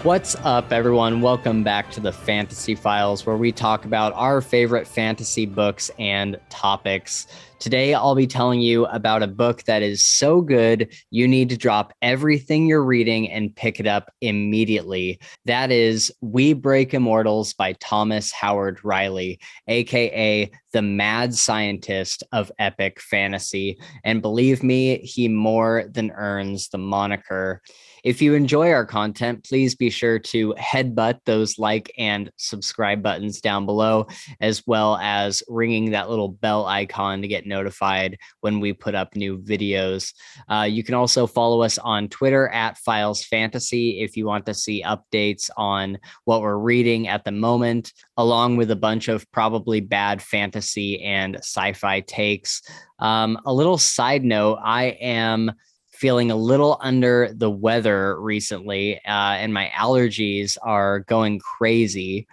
What's up, everyone? Welcome back to the Fantasy Files, where we talk about our favorite fantasy books and topics. Today, I'll be telling you about a book that is so good, you need to drop everything you're reading and pick it up immediately. That is We Break Immortals by Thomas Howard Riley, aka the mad scientist of epic fantasy. And believe me, he more than earns the moniker. If you enjoy our content, please be sure to headbutt those like and subscribe buttons down below, as well as ringing that little bell icon to get notified when we put up new videos. You can also follow us on Twitter at Files Fantasy if you want to see updates on what we're reading at the moment, along with a bunch of probably bad fantasy and sci-fi takes. A little side note, I am feeling a little under the weather recently, and my allergies are going crazy.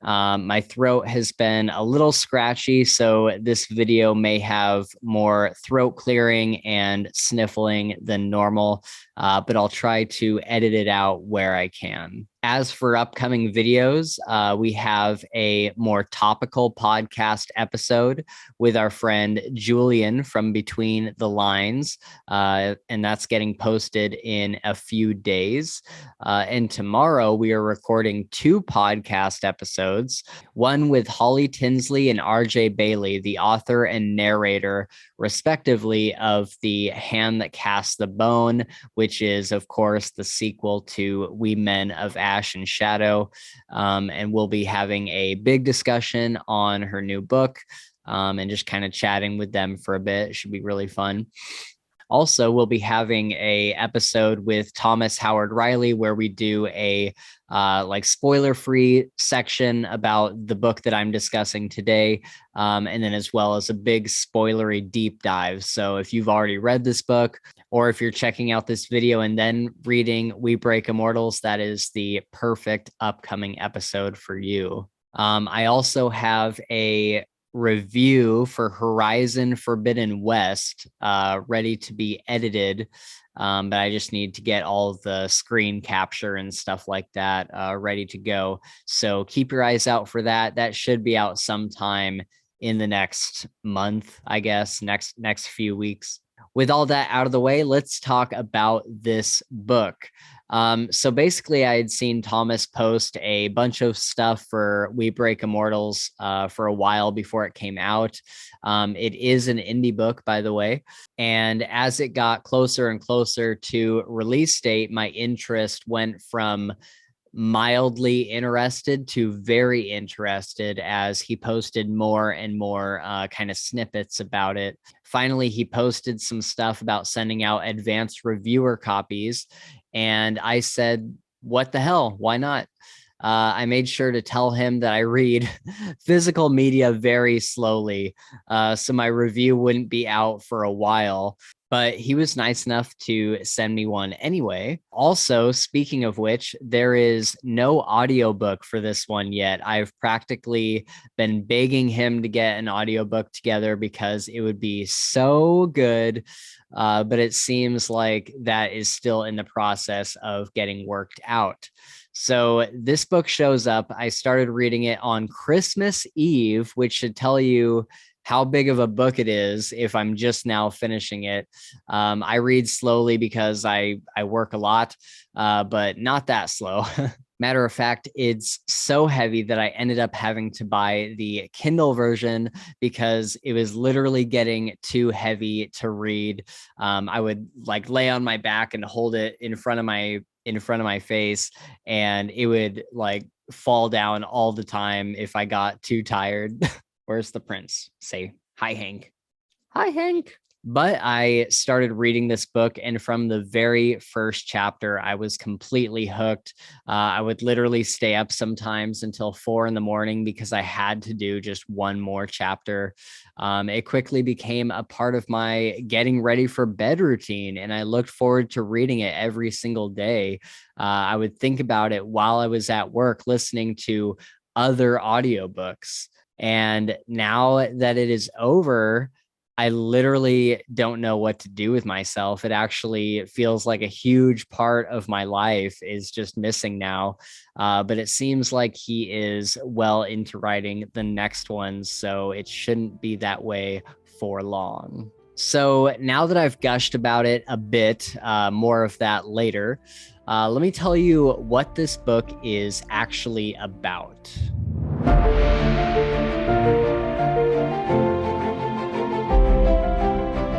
My throat has been a little scratchy, so this video may have more throat clearing and sniffling than normal, but I'll try to edit it out where I can. As for upcoming videos, we have a more topical podcast episode with our friend Julian from Between the Lines, and that's getting posted in a few days. And tomorrow we are recording 2 podcast episodes, one with Holly Tinsley and RJ Bailey, the author and narrator, respectively, of The Hand That Casts the Bone, which is, of course, the sequel to We Men of Ash and Shadow. And we'll be having a big discussion on her new book, and just kind of chatting with them for a bit. It should be really fun. Also, we'll be having a episode with Thomas Howard Riley where we do a spoiler-free section about the book that I'm discussing today, and then as well as a big spoilery deep dive. So if you've already read this book, or if you're checking out this video and then reading We Break Immortals, that is the perfect upcoming episode for you. I also have a review for Horizon Forbidden West ready to be edited, but I just need to get all of the screen capture and stuff like that ready to go. So keep your eyes out for that. That should be out sometime in the next month, I guess, next few weeks. With all that out of the way, let's talk about this book. So basically, I had seen Thomas post a bunch of stuff for We Break Immortals for a while before it came out. It is an indie book, by the way. And as it got closer and closer to release date, my interest went from mildly interested to very interested as he posted more and more kind of snippets about it. Finally, he posted some stuff about sending out advanced reviewer copies, and I said, what the hell? Why not? I made sure to tell him that I read physical media very slowly, so my review wouldn't be out for a while. But he was nice enough to send me one anyway. Also, speaking of which, there is no audiobook for this one yet. I've practically been begging him to get an audiobook together because it would be so good. But it seems like that is still in the process of getting worked out. So this book shows up. I started reading it on Christmas Eve, which should tell you how big of a book it is if I'm just now finishing it. I read slowly because I work a lot, but not that slow. Matter of fact, it's so heavy that I ended up having to buy the Kindle version because it was literally getting too heavy to read. I would lay on my back and hold it in front of my face, and it would fall down all the time if I got too tired. Where's the prince? Say hi, Hank. Hi, Hank. But I started reading this book, and from the very first chapter, I was completely hooked. I would literally stay up sometimes until 4 a.m. because I had to do just one more chapter. It quickly became a part of my getting ready for bed routine, and I looked forward to reading it every single day. I would think about it while I was at work listening to other audiobooks. And now that it is over, I literally don't know what to do with myself. It actually feels like a huge part of my life is just missing now. But it seems like he is well into writing the next one, so it shouldn't be that way for long. So now that I've gushed about it a bit, more of that later, let me tell you what this book is actually about.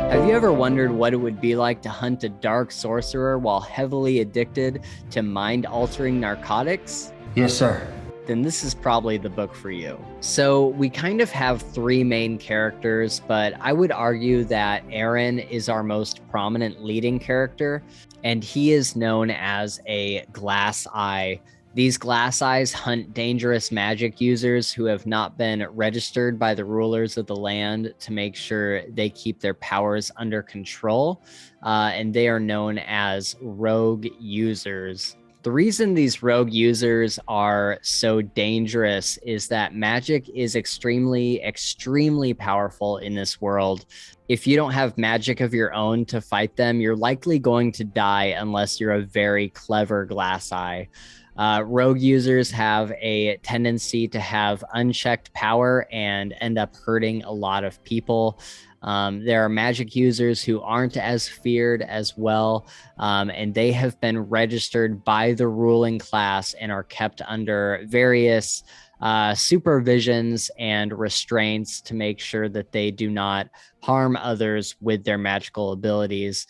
Have you ever wondered what it would be like to hunt a dark sorcerer while heavily addicted to mind-altering narcotics? Yes, sir. Then this is probably the book for you. So we kind of have three main characters, but I would argue that Aaron is our most prominent leading character, and he is known as a glass eye. These glass eyes hunt dangerous magic users who have not been registered by the rulers of the land to make sure they keep their powers under control, and they are known as rogue users. The reason these rogue users are so dangerous is that magic is extremely, extremely powerful in this world. If you don't have magic of your own to fight them, you're likely going to die unless you're a very clever glass eye. Rogue users have a tendency to have unchecked power and end up hurting a lot of people. There are magic users who aren't as feared as well, and they have been registered by the ruling class and are kept under various supervisions and restraints to make sure that they do not harm others with their magical abilities.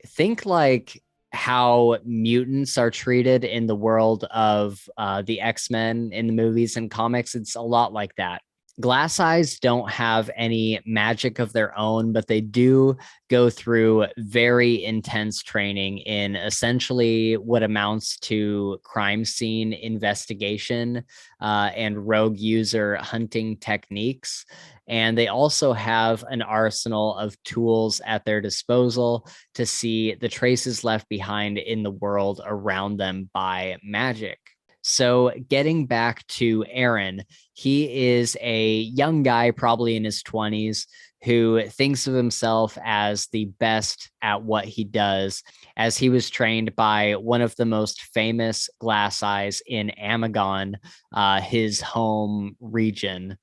Think like how mutants are treated in the world of the X-Men in the movies and comics. It's a lot like that. Glass eyes don't have any magic of their own, but they do go through very intense training in essentially what amounts to crime scene investigation and rogue user hunting techniques. And they also have an arsenal of tools at their disposal to see the traces left behind in the world around them by magic. So getting back to Aaron, he is a young guy, probably in his 20s, who thinks of himself as the best at what he does, as he was trained by one of the most famous glass eyes in Amagon, his home region.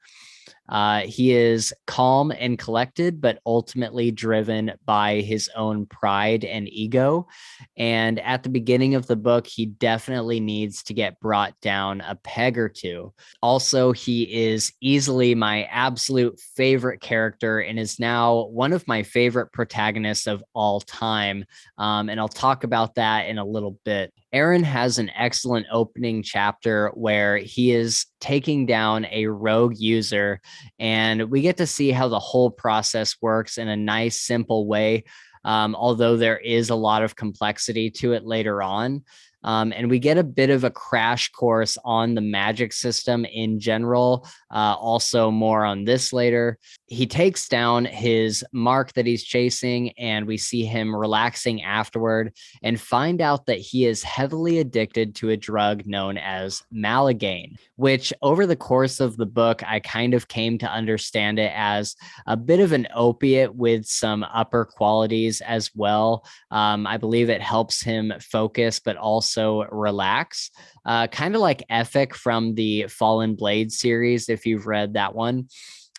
He is calm and collected, but ultimately driven by his own pride and ego. And at the beginning of the book, he definitely needs to get brought down a peg or two. Also, he is easily my absolute favorite character and is now one of my favorite protagonists of all time. And I'll talk about that in a little bit. Aaron has an excellent opening chapter where he is taking down a rogue user, and we get to see how the whole process works in a nice, simple way, although there is a lot of complexity to it later on. And we get a bit of a crash course on the magic system in general. Also, more on this later. He takes down his mark that he's chasing, and we see him relaxing afterward and find out that he is heavily addicted to a drug known as Malagain, which over the course of the book, I kind of came to understand it as a bit of an opiate with some upper qualities as well. I believe it helps him focus, but also relax, kind of like Ethic from the Fallen Blade series, if you've read that one.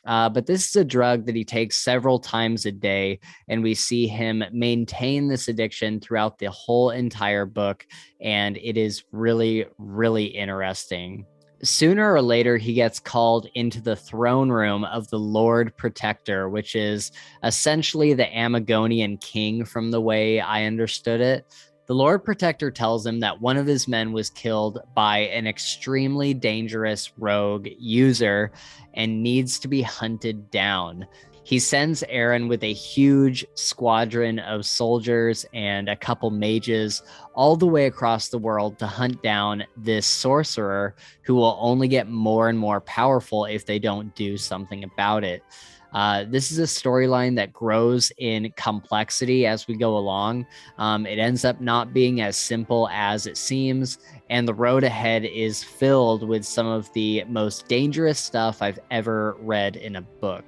But this is a drug that he takes several times a day, and we see him maintain this addiction throughout the whole entire book, and it is really, really interesting. Sooner or later, he gets called into the throne room of the Lord Protector, which is essentially the Amazonian king from the way I understood it. The Lord Protector tells him that one of his men was killed by an extremely dangerous rogue user and needs to be hunted down. He sends Aaron with a huge squadron of soldiers and a couple mages all the way across the world to hunt down this sorcerer who will only get more and more powerful if they don't do something about it. This is a storyline that grows in complexity as we go along. It ends up not being as simple as it seems, and the road ahead is filled with some of the most dangerous stuff I've ever read in a book.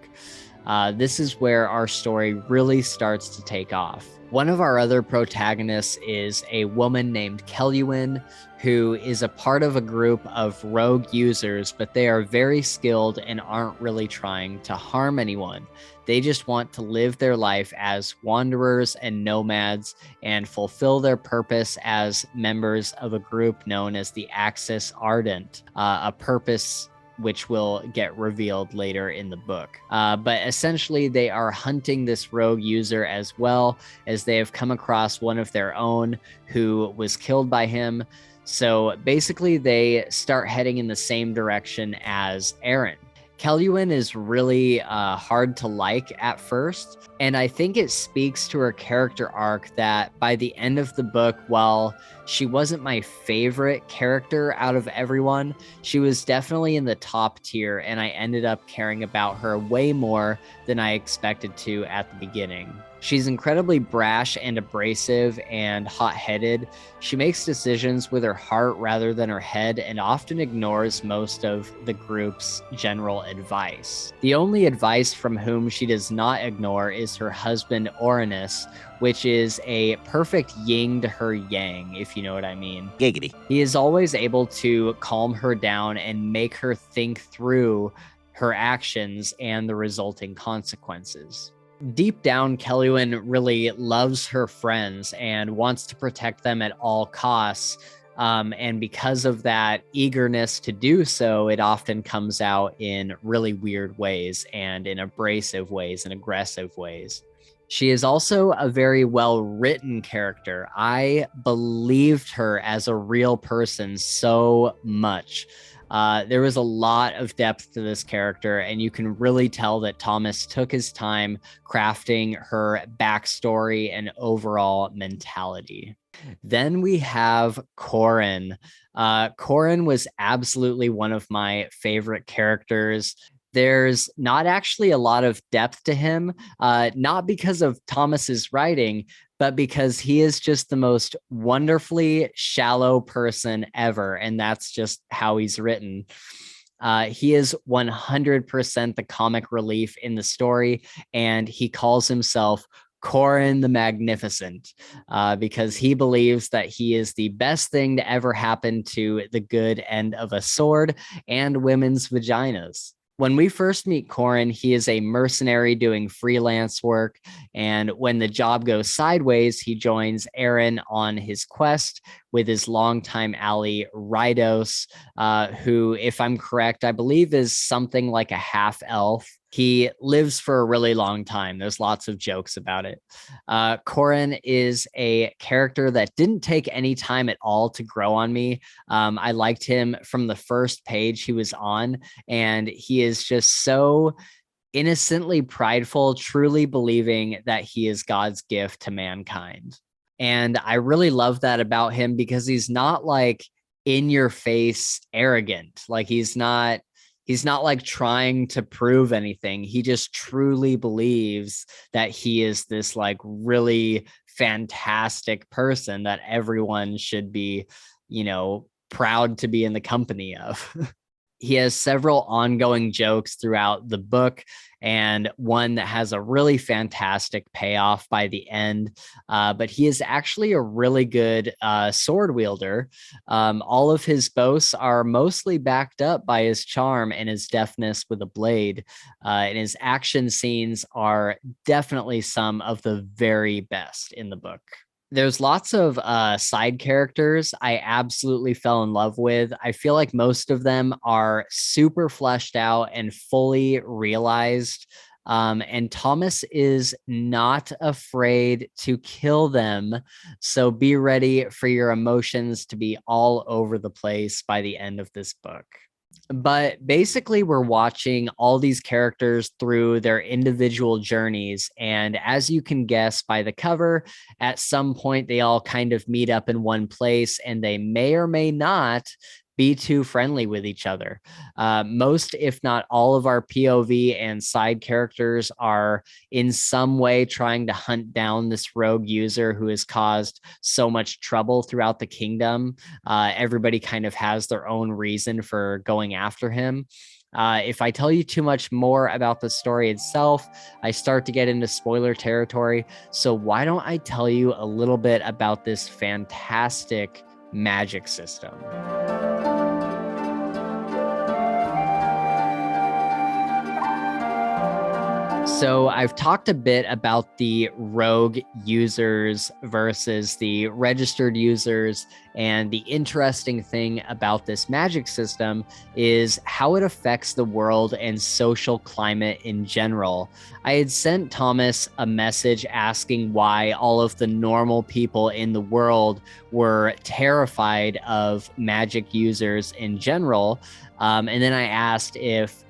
this is where our story really starts to take off. One of our other protagonists is a woman named Kellywin, who is a part of a group of rogue users, but they are very skilled and aren't really trying to harm anyone. They just want to live their life as wanderers and nomads and fulfill their purpose as members of a group known as the Axis Ardent, a purpose which will get revealed later in the book. But essentially, they are hunting this rogue user as well, as they have come across one of their own who was killed by him. So basically, they start heading in the same direction as Aaron. Kellywin is really hard to like at first, and I think it speaks to her character arc that by the end of the book, while she wasn't my favorite character out of everyone, she was definitely in the top tier, and I ended up caring about her way more than I expected to at the beginning. She's incredibly brash and abrasive and hot-headed. She makes decisions with her heart rather than her head and often ignores most of the group's general advice. The only advice from whom she does not ignore is her husband Orinus, which is a perfect yin to her yang, if you know what I mean. Giggity. He is always able to calm her down and make her think through her actions and the resulting consequences. Deep down, Kellywin really loves her friends and wants to protect them at all costs. And because of that eagerness to do so, it often comes out in really weird ways and in abrasive ways and aggressive ways. She is also a very well-written character. I believed her as a real person so much. There was a lot of depth to this character, and you can really tell that Thomas took his time crafting her backstory and overall mentality. Then we have Corin. Corin was absolutely one of my favorite characters. There's not actually a lot of depth to him, not because of Thomas's writing, but because he is just the most wonderfully shallow person ever. And that's just how he's written. He is 100% the comic relief in the story, and he calls himself Corin the Magnificent, because he believes that he is the best thing to ever happen to the good end of a sword and women's vaginas. When we first meet Corin, he is a mercenary doing freelance work, and when the job goes sideways, he joins Aaron on his quest with his longtime ally, Rydos, who, if I'm correct, I believe is something like a half-elf. He lives for a really long time. There's lots of jokes about it. Corin is a character that didn't take any time at all to grow on me. I liked him from the first page he was on, and he is just so innocently prideful, truly believing that he is God's gift to mankind. And I really love that about him because he's not like in your face arrogant. Like he's not like trying to prove anything. He just truly believes that he is this like really fantastic person that everyone should be, proud to be in the company of. He has several ongoing jokes throughout the book, and one that has a really fantastic payoff by the end. But he is actually a really good sword wielder. All of his boasts are mostly backed up by his charm and his deftness with a blade. And his action scenes are definitely some of the very best in the book. There's lots of side characters I absolutely fell in love with. I feel like most of them are super fleshed out and fully realized. And Thomas is not afraid to kill them. So be ready for your emotions to be all over the place by the end of this book. But basically, we're watching all these characters through their individual journeys. And as you can guess by the cover, at some point, they all kind of meet up in one place, and they may or may not be too friendly with each other. Most, if not all of our POV and side characters are in some way trying to hunt down this rogue user who has caused so much trouble throughout the kingdom. Everybody kind of has their own reason for going after him. If I tell you too much more about the story itself, I start to get into spoiler territory. So why don't I tell you a little bit about this fantastic magic system? So I've talked a bit about the rogue users versus the registered users. And the interesting thing about this magic system is how it affects the world and social climate in general. I had sent Thomas a message asking why all of the normal people in the world were terrified of magic users in general. And then I asked if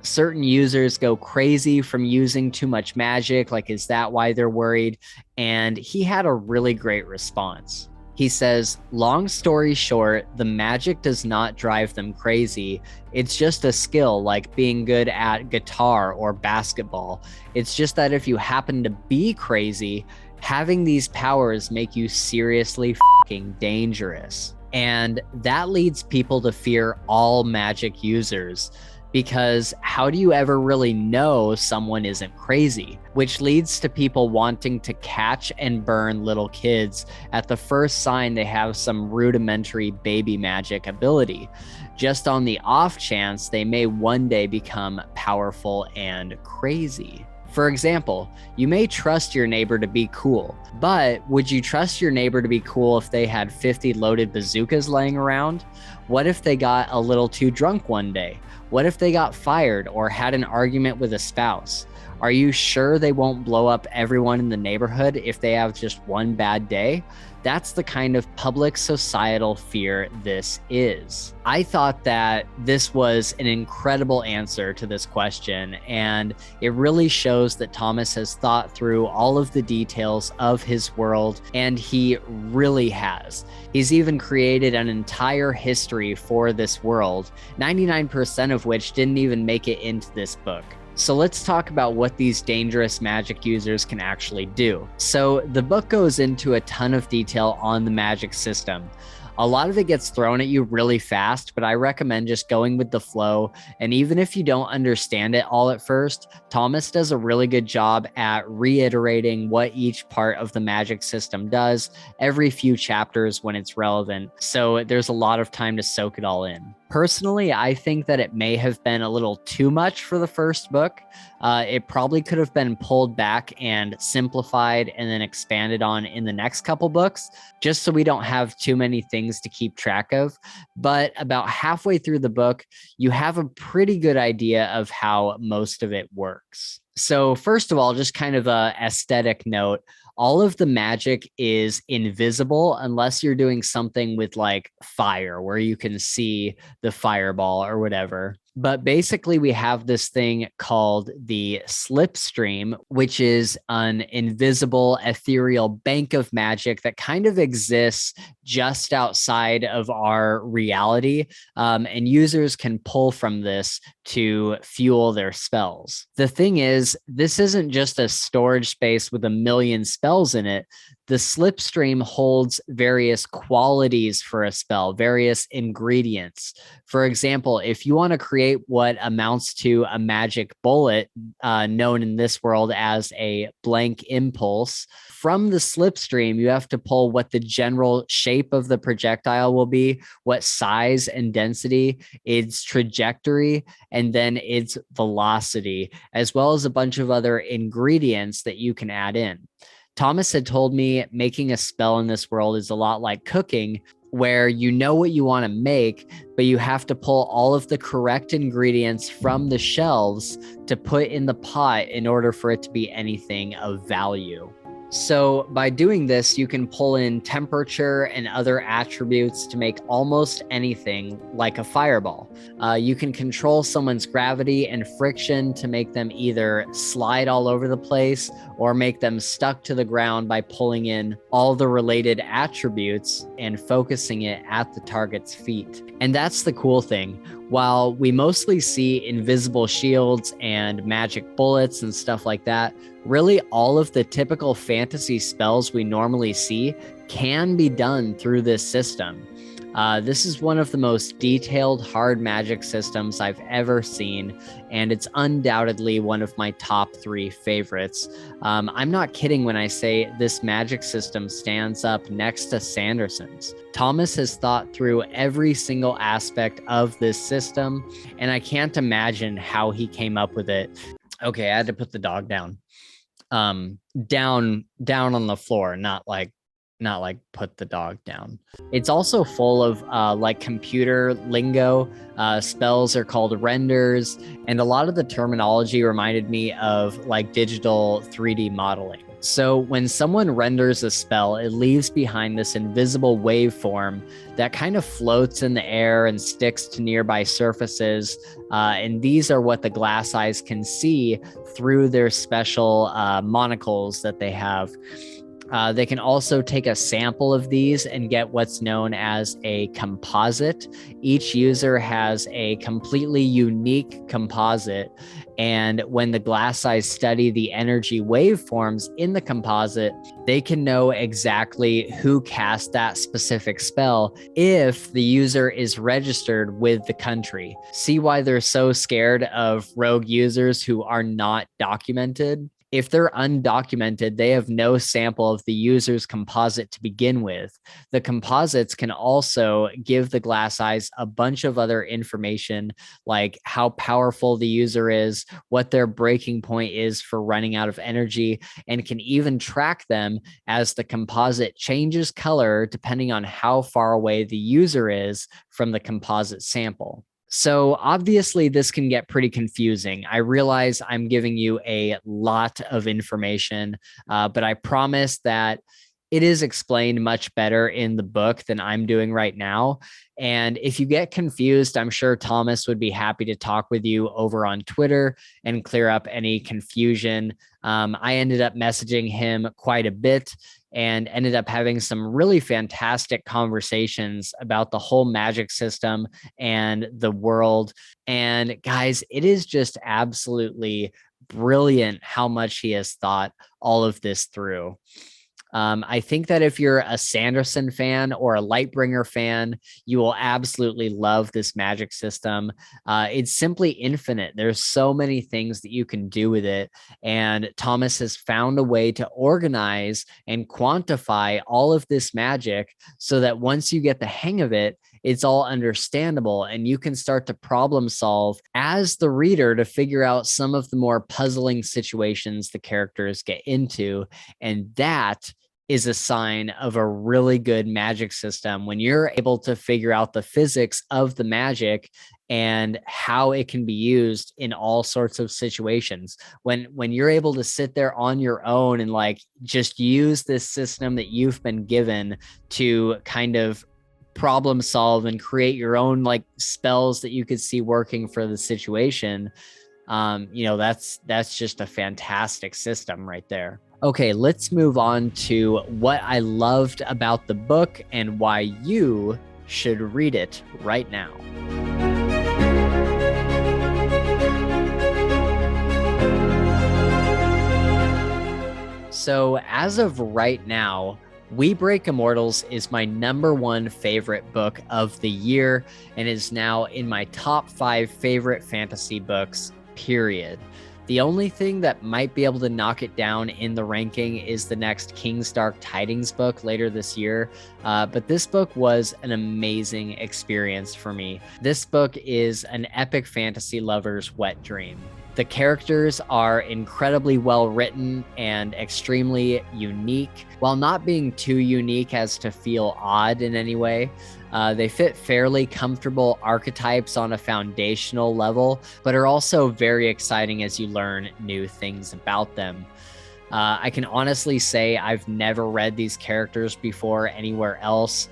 certain users go crazy from using too much magic. Like, is that why they're worried? And he had a really great response. He says, long story short, the magic does not drive them crazy. It's just a skill like being good at guitar or basketball. It's just that if you happen to be crazy, having these powers make you seriously fucking dangerous. And that leads people to fear all magic users. Because how do you ever really know someone isn't crazy? Which leads to people wanting to catch and burn little kids at the first sign they have some rudimentary baby magic ability, just on the off chance they may one day become powerful and crazy. For example, you may trust your neighbor to be cool, but would you trust your neighbor to be cool if they had 50 loaded bazookas laying around? What if they got a little too drunk one day? What if they got fired or had an argument with a spouse? Are you sure they won't blow up everyone in the neighborhood if they have just one bad day? That's the kind of public societal fear this is. I thought that this was an incredible answer to this question, and it really shows that Thomas has thought through all of the details of his world, and he really has. He's even created an entire history for this world, 99% of which didn't even make it into this book. So let's talk about what these dangerous magic users can actually do. So the book goes into a ton of detail on the magic system. A lot of it gets thrown at you really fast, but I recommend just going with the flow. And even if you don't understand it all at first, Thomas does a really good job at reiterating what each part of the magic system does every few chapters when it's relevant. So there's a lot of time to soak it all in. Personally, I think that it may have been a little too much for the first book. It probably could have been pulled back and simplified and then expanded on in the next couple books, just so we don't have too many things to keep track of. But about halfway through the book, you have a pretty good idea of how most of it works. So first of all, just kind of a aesthetic note, all of the magic is invisible unless you're doing something with like fire where you can see the fireball or whatever. But basically, we have this thing called the slipstream, which is an invisible, ethereal bank of magic that kind of exists just outside of our reality. And users can pull from this to fuel their spells. The thing is, this isn't just a storage space with a million spells in it. The slipstream holds various qualities for a spell, various ingredients. For example, if you want to create what amounts to a magic bullet, known in this world as a blank impulse, from the slipstream, you have to pull what the general shape of the projectile will be, what size and density, its trajectory, and then its velocity, as well as a bunch of other ingredients that you can add in. Thomas had told me making a spell in this world is a lot like cooking, where you know what you want to make, but you have to pull all of the correct ingredients from the shelves to put in the pot in order for it to be anything of value. So by doing this, you can pull in temperature and other attributes to make almost anything like a fireball. You can control someone's gravity and friction to make them either slide all over the place or make them stuck to the ground by pulling in all the related attributes and focusing it at the target's feet. And that's the cool thing. While we mostly see invisible shields and magic bullets and stuff like that, really all of the typical fantasy spells we normally see can be done through this system. This is one of the most detailed hard magic systems I've ever seen, and it's undoubtedly one of my top 3 favorites. I'm not kidding when I say this magic system stands up next to Sanderson's. Thomas has thought through every single aspect of this system, and I can't imagine how he came up with it. Okay, I had to put the dog down. Down on the floor, not like put the dog down. It's also full of like computer lingo. Spells are called renders, and a lot of the terminology reminded me of like digital 3D modeling. So when someone renders a spell, it leaves behind this invisible waveform that kind of floats in the air and sticks to nearby surfaces. And these are what the glass eyes can see through their special monocles that they have. They can also take a sample of these and get what's known as a composite. Each user has a completely unique composite. And when the glass eyes study the energy waveforms in the composite, they can know exactly who cast that specific spell if the user is registered with the country. See why they're so scared of rogue users who are not documented? If they're undocumented, they have no sample of the user's composite to begin with. The composites can also give the glass eyes a bunch of other information, like how powerful the user is, what their breaking point is for running out of energy, and can even track them as the composite changes color depending on how far away the user is from the composite sample. So obviously this can get pretty confusing. I realize I'm giving you a lot of information, but I promise that it is explained much better in the book than I'm doing right now. And if you get confused, I'm sure Thomas would be happy to talk with you over on Twitter and clear up any confusion. I ended up messaging him quite a bit and ended up having some really fantastic conversations about the whole magic system and the world. And guys, it is just absolutely brilliant how much he has thought all of this through. I think that if you're a Sanderson fan or a Lightbringer fan, you will absolutely love this magic system. It's simply infinite. There's so many things that you can do with it. And Thomas has found a way to organize and quantify all of this magic so that once you get the hang of it, it's all understandable and you can start to problem solve as the reader to figure out some of the more puzzling situations the characters get into. And that is a sign of a really good magic system when you're able to figure out the physics of the magic and how it can be used in all sorts of situations. When you're able to sit there on your own and like just use this system that you've been given to kind of problem solve and create your own like spells that you could see working for the situation, that's just a fantastic system right there. Okay, let's move on to what I loved about the book and why you should read it right now. So as of right now, We Break Immortals is my #1 favorite book of the year and is now in my top 5 favorite fantasy books, period. The only thing that might be able to knock it down in the ranking is the next King's Dark Tidings book later this year. But this book was an amazing experience for me. This book is an epic fantasy lover's wet dream. The characters are incredibly well written and extremely unique, while not being too unique as to feel odd in any way. They fit fairly comfortable archetypes on a foundational level, but are also very exciting as you learn new things about them. I can honestly say I've never read these characters before anywhere else.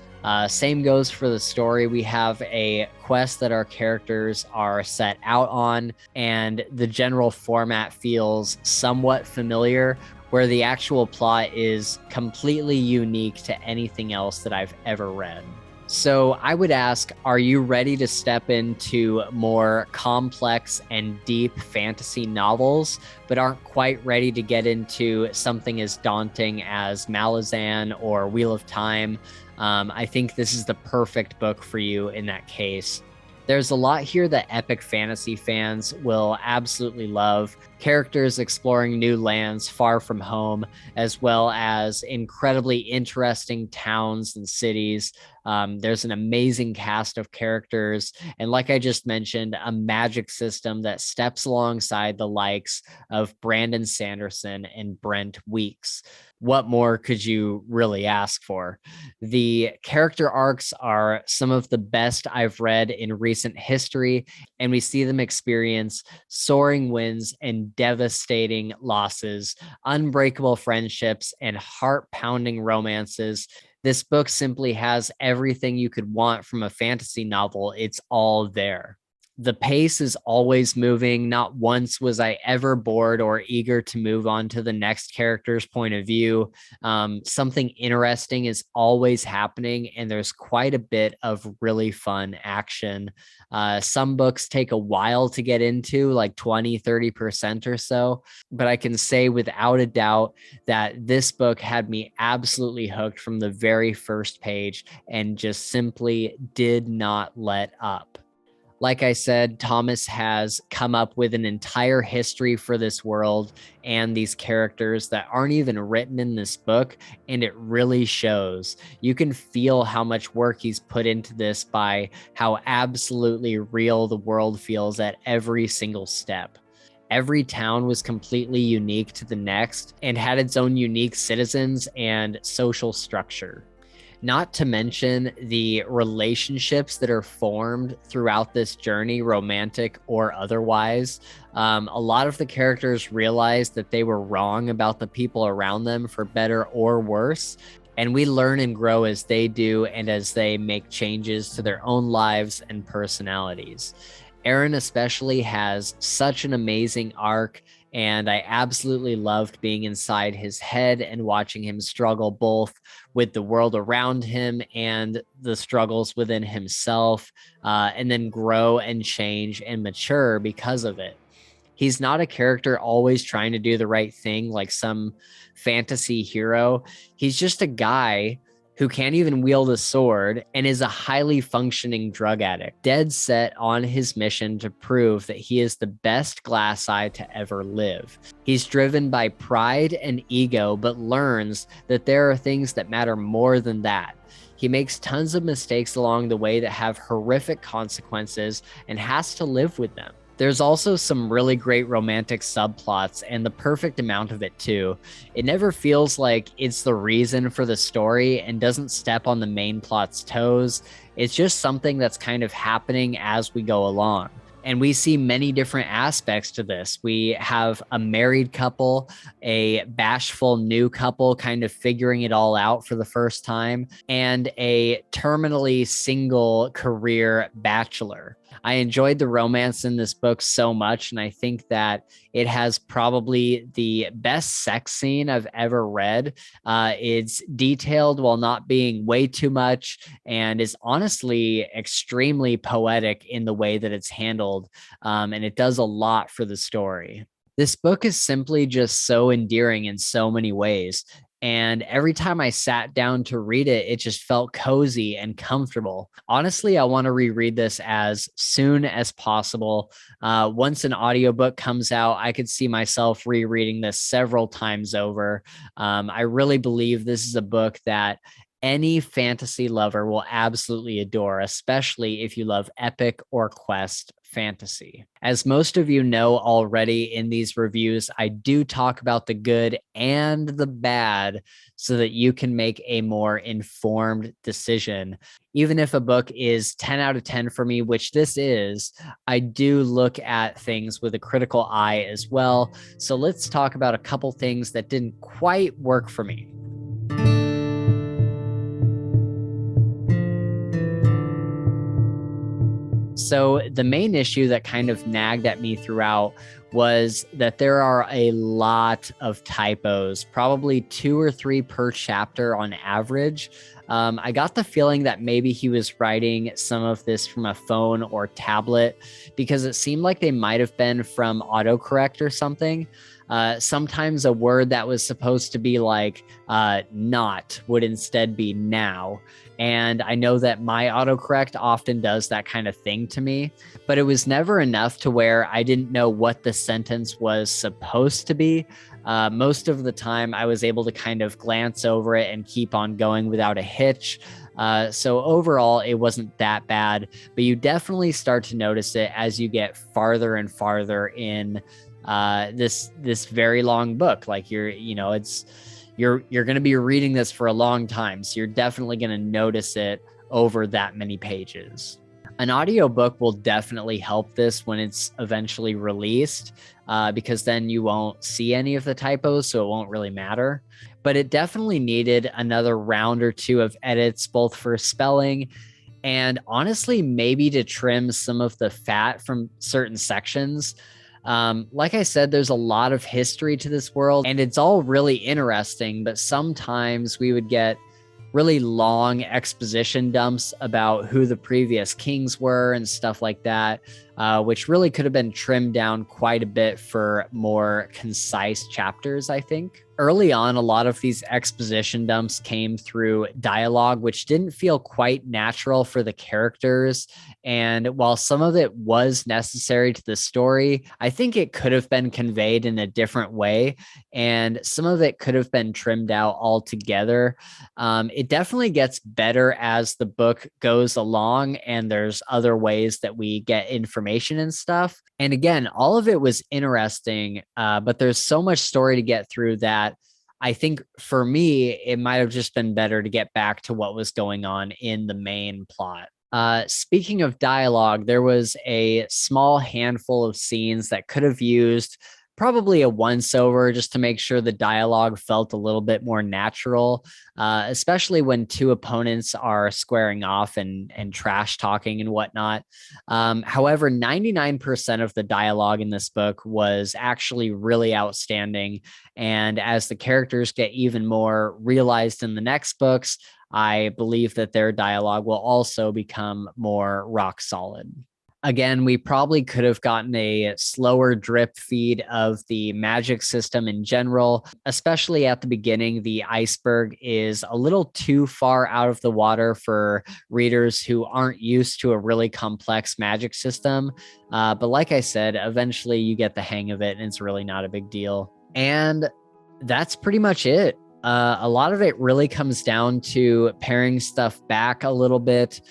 Same goes for the story. We have a quest that our characters are set out on, and the general format feels somewhat familiar, where the actual plot is completely unique to anything else that I've ever read. So I would ask, are you ready to step into more complex and deep fantasy novels, but aren't quite ready to get into something as daunting as Malazan or Wheel of Time? I think this is the perfect book for you in that case. There's a lot here that epic fantasy fans will absolutely love. Characters exploring new lands far from home, as well as incredibly interesting towns and cities. There's an amazing cast of characters. And like I just mentioned, a magic system that steps alongside the likes of Brandon Sanderson and Brent Weeks. What more could you really ask for? The character arcs are some of the best I've read in recent history, and we see them experience soaring winds and devastating losses, unbreakable friendships, and heart pounding romances. This book simply has everything you could want from a fantasy novel. It's all there. The pace is always moving. Not once was I ever bored or eager to move on to the next character's point of view. Something interesting is always happening, and there's quite a bit of really fun action. Some books take a while to get into, like 20-30% or so, but I can say without a doubt that this book had me absolutely hooked from the very first page and just simply did not let up. Like I said, Thomas has come up with an entire history for this world and these characters that aren't even written in this book, and it really shows. You can feel how much work he's put into this by how absolutely real the world feels at every single step. Every town was completely unique to the next and had its own unique citizens and social structure. Not to mention the relationships that are formed throughout this journey, romantic or otherwise. A lot of the characters realize that they were wrong about the people around them, for better or worse. And we learn and grow as they do and as they make changes to their own lives and personalities. Aaron especially has such an amazing arc, and I absolutely loved being inside his head and watching him struggle both with the world around him and the struggles within himself, and then grow and change and mature because of it. He's not a character always trying to do the right thing like some fantasy hero. He's just a guy who can't even wield a sword and is a highly functioning drug addict, dead set on his mission to prove that he is the best glass eye to ever live. He's driven by pride and ego, but learns that there are things that matter more than that. He makes tons of mistakes along the way that have horrific consequences and has to live with them. There's also some really great romantic subplots, and the perfect amount of it too. It never feels like it's the reason for the story and doesn't step on the main plot's toes. It's just something that's kind of happening as we go along. And we see many different aspects to this. We have a married couple, a bashful new couple kind of figuring it all out for the first time, and a terminally single career bachelor. I enjoyed the romance in this book so much, and I think that it has probably the best sex scene I've ever read. It's detailed while not being way too much, and is honestly extremely poetic in the way that it's handled, and it does a lot for the story. This book is simply just so endearing in so many ways. And every time I sat down to read it, it just felt cozy and comfortable. Honestly, I want to reread this as soon as possible. Once an audiobook comes out, I could see myself rereading this several times over. I really believe this is a book that any fantasy lover will absolutely adore, especially if you love epic or quest fantasy. As most of you know already in these reviews, I do talk about the good and the bad so that you can make a more informed decision. Even if a book is 10 out of 10 for me, which this is, I do look at things with a critical eye as well. So let's talk about a couple things that didn't quite work for me. So the main issue that kind of nagged at me throughout was that there are a lot of typos, probably 2 or 3 per chapter on average. I got the feeling that maybe he was writing some of this from a phone or tablet because it seemed like they might have been from autocorrect or something. Sometimes a word that was supposed to be like not would instead be now. And I know that my autocorrect often does that kind of thing to me, but it was never enough to where I didn't know what the sentence was supposed to be. Most of the time, I was able to kind of glance over it and keep on going without a hitch. So overall, it wasn't that bad, but you definitely start to notice it as you get farther and farther in this very long book. Like you're going to be reading this for a long time, so you're definitely going to notice it over that many pages. An audiobook will definitely help this when it's eventually released, because then you won't see any of the typos, so it won't really matter. But it definitely needed another round or two of edits, both for spelling and honestly, maybe to trim some of the fat from certain sections. Like I said, there's a lot of history to this world, and it's all really interesting, but sometimes we would get really long exposition dumps about who the previous kings were and stuff like that, which really could have been trimmed down quite a bit for more concise chapters, I think. Early on, a lot of these exposition dumps came through dialogue, which didn't feel quite natural for the characters. And while some of it was necessary to the story, I think it could have been conveyed in a different way. And some of it could have been trimmed out altogether. It definitely gets better as the book goes along, and there's other ways that we get information and stuff. And again, all of it was interesting, but there's so much story to get through that I think for me, it might have just been better to get back to what was going on in the main plot. Speaking of dialogue, there was a small handful of scenes that could have used probably a once over just to make sure the dialogue felt a little bit more natural, especially when two opponents are squaring off and trash talking and whatnot. However, 99% of the dialogue in this book was actually really outstanding. And as the characters get even more realized in the next books, I believe that their dialogue will also become more rock solid. Again, we probably could have gotten a slower drip feed of the magic system in general, especially at the beginning. The iceberg is a little too far out of the water for readers who aren't used to a really complex magic system. But like I said, eventually you get the hang of it and it's really not a big deal. And that's pretty much it. A lot of it really comes down to paring stuff back a little bit.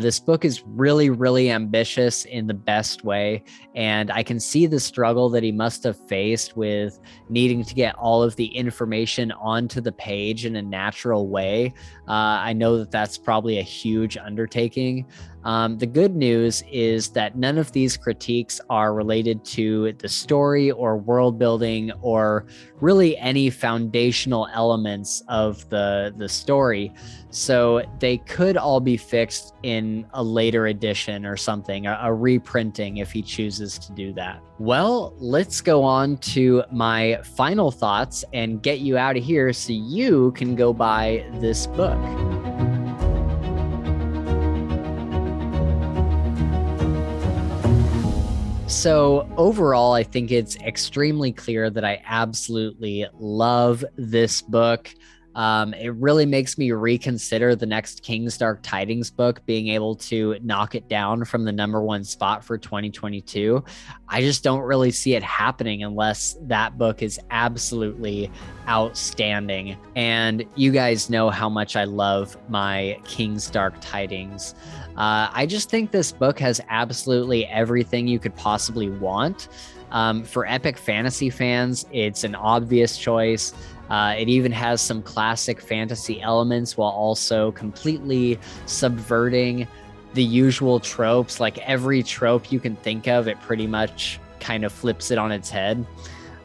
This book is really, really ambitious in the best way. And I can see the struggle that he must have faced with needing to get all of the information onto the page in a natural way. I know that that's probably a huge undertaking. The good news is that none of these critiques are related to the story or world building or really any foundational elements of the story. So they could all be fixed in a later edition or something, a reprinting if he chooses to do that. Well, let's go on to my final thoughts and get you out of here so you can go buy this book. So overall, I think it's extremely clear that I absolutely love this book. It really makes me reconsider the next King's Dark Tidings book being able to knock it down from the #1 spot for 2022. I just don't really see it happening unless that book is absolutely outstanding. And you guys know how much I love my King's Dark Tidings. I just think this book has absolutely everything you could possibly want. For epic fantasy fans, it's an obvious choice. It even has some classic fantasy elements while also completely subverting the usual tropes. Like every trope you can think of, it pretty much kind of flips it on its head.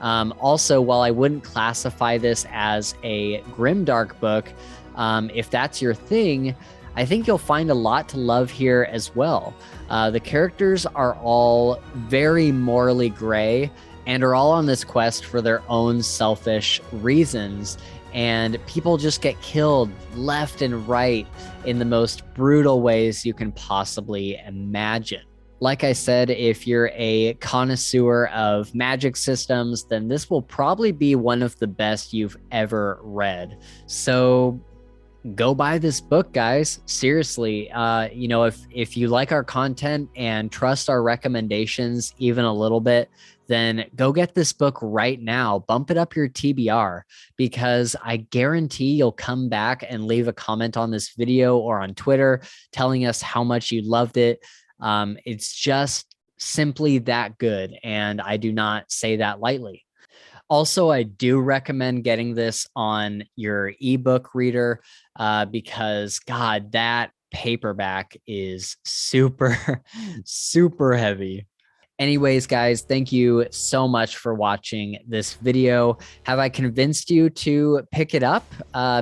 Also, while I wouldn't classify this as a grimdark book, if that's your thing, I think you'll find a lot to love here as well. The characters are all very morally gray and are all on this quest for their own selfish reasons. and people just get killed left and right in the most brutal ways you can possibly imagine. Like I said, if you're a connoisseur of magic systems, then this will probably be one of the best you've ever read. So go buy this book, guys. Seriously, if you like our content and trust our recommendations even a little bit, then go get this book right now. Bump it up your TBR, because I guarantee you'll come back and leave a comment on this video or on Twitter telling us how much you loved it. It's just simply that good, and I do not say that lightly. Also, I do recommend getting this on your ebook reader because, God, that paperback is super, super heavy. Anyways, guys, thank you so much for watching this video. Have I convinced you to pick it up?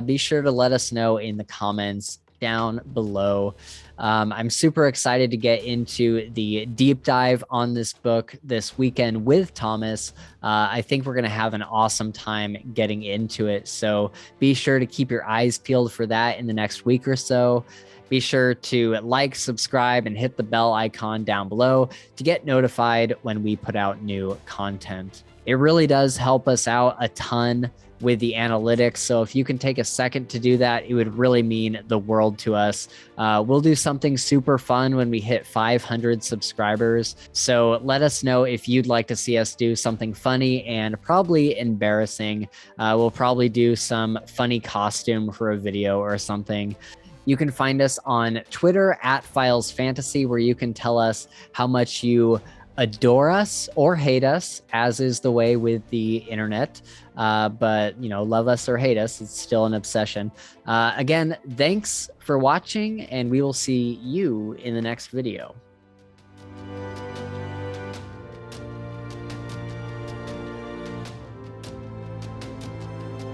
Be sure to let us know in the comments down below. I'm super excited to get into the deep dive on this book this weekend with Thomas. I think we're going to have an awesome time getting into it. So be sure to keep your eyes peeled for that in the next week or so. Be sure to like, subscribe, and hit the bell icon down below to get notified when we put out new content. It really does help us out a ton with the analytics. So if you can take a second to do that, it would really mean the world to us. We'll do something super fun when we hit 500 subscribers. So let us know if you'd like to see us do something funny and probably embarrassing. We'll probably do some funny costume for a video or something. You can find us on Twitter at Files Fantasy, where you can tell us how much you adore us or hate us, as is the way with the internet. But, love us or hate us, it's still an obsession. Again, thanks for watching, and we will see you in the next video.